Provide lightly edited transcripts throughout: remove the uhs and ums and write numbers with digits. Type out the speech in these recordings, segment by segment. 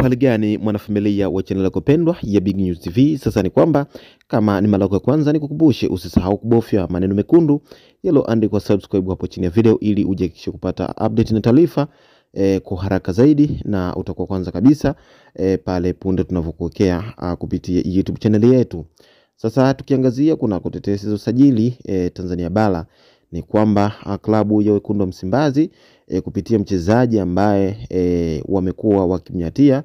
Hali gani mwanafamilia wa channel yako pendwa ya Big News TV? Sasa ni kwamba kama ni mara yako ya kwanza, nikukumbushe usisahau kubofya maneno mekundu yaliyoandikwa subscribe hapo chini ya video ili uje kupata update na taarifa kwa haraka zaidi, na utakuwa kwanza kabisa pale punde tunavyokuwekea kupitia YouTube channel yetu. Sasa tukiangazia kuna tetesi za usajili Tanzania Bara, ni kwamba klabu ya Wekundu wa Msimbazi kupitia mchezaji ambaye wamekuwa wakimnyatia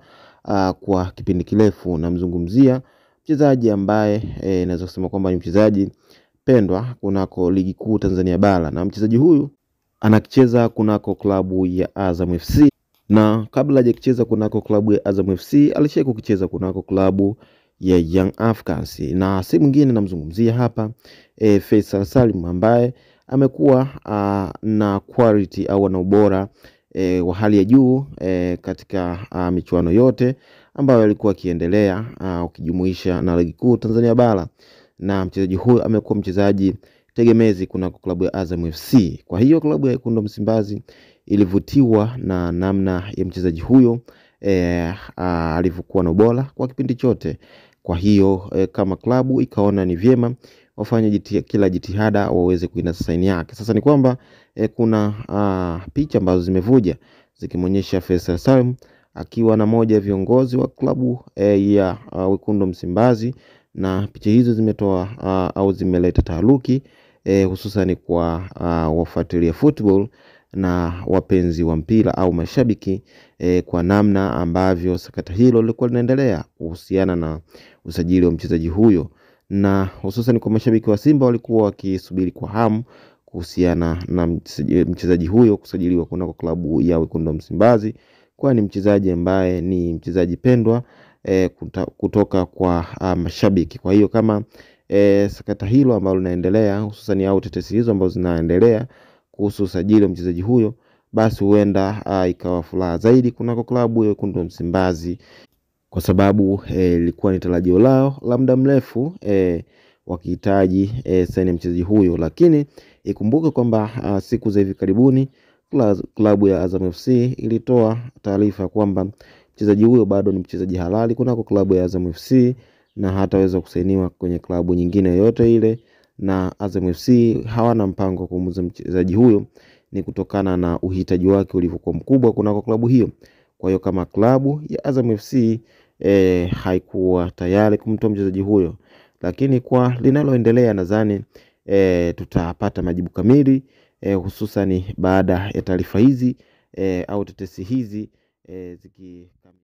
kwa kipindi kirefu, na mzungumzia mchezaji ambaye naweza kusema kwamba ni mchezaji pendwa kunako ligi kuu Tanzania Bara, na mchezaji huyu anacheza kunako klabu ya Azam FC, na kabla hajakucheza kunako klabu ya Azam FC alishawahi kucheza kunako klabu ya Young Africans, na si mwingine namzungumzia hapa Faisal Salim, ambaye amekuwa na quality au na ubora wa hali ya juu katika michuano yote ambayo alikuwa akiendelea ukijumuisha na ligi kuu Tanzania Bara, na mchezaji huyu amekuwa mchezaji tegemezi kunako klabu ya Azam FC. Kwa hiyo klabu ya Wekundu wa Msimbazi ilivutiwa na namna ya mchezaji huyo alivyokuwa na ubora kwa kipindi chote. Kwa hiyo kama klabu ikaona ni vyema wafanye kila jitihada waweze kuinasa saini yake. Sasa ni kwamba kuna picha ambazo zimevuja zikimuonyesha Faisal Salim akiwa na moja ya viongozi wa klabu ya Wekundu wa Msimbazi, na picha hizo zimetoa au zimeleta taharuki hususan kwa wafuatilia football na wapenzi wa mpira au mashabiki kwa namna ambavyo sakata hilo lilikuwa linaendelea kuhusiana na usajili wa mchezaji huyo, na hususan kwa mashabiki wa Simba walikuwa wakisubiri kwa hamu kuhusiana na mchezaji huyo kusajiliwa kunako klabu ya Wekundu wa Msimbazi, kwani mchezaji ambaye ni mchezaji pendwa kutoka kwa mashabiki. Kwa hiyo kama sakata hilo ambalo linaendelea hususan au tetesi hizo ambazo zinaendelea kuhusu usajili wa mchezaji huyo, basi huenda ikawa furaha zaidi kunako klabu ya Wekundu wa Msimbazi, kwa sababu ilikuwa ni tarajio lao la muda mrefu wakihitaji saini mchezaji huyo. Lakini ikumbuke kwamba siku za hivi karibuni klabu ya Azam FC ilitoa taarifa kwamba mchezaji huyo bado ni mchezaji halali kunako klabu ya Azam FC na hataweza kusainiwa kwenye klabu nyingine yoyote ile, na Azam FC hawana mpango wa kumuuza mchezaji huyo, ni kutokana na uhitaji wake ulivyokuwa mkubwa kunako klabu hiyo. Kwa hiyo kama klabu ya Azam FC haikuwa tayari kumtoa mchezaji huyo, lakini kwa linaloendelea nadhani tutapata majibu kamili hususan baada ya taarifa hizi au tetesi hizi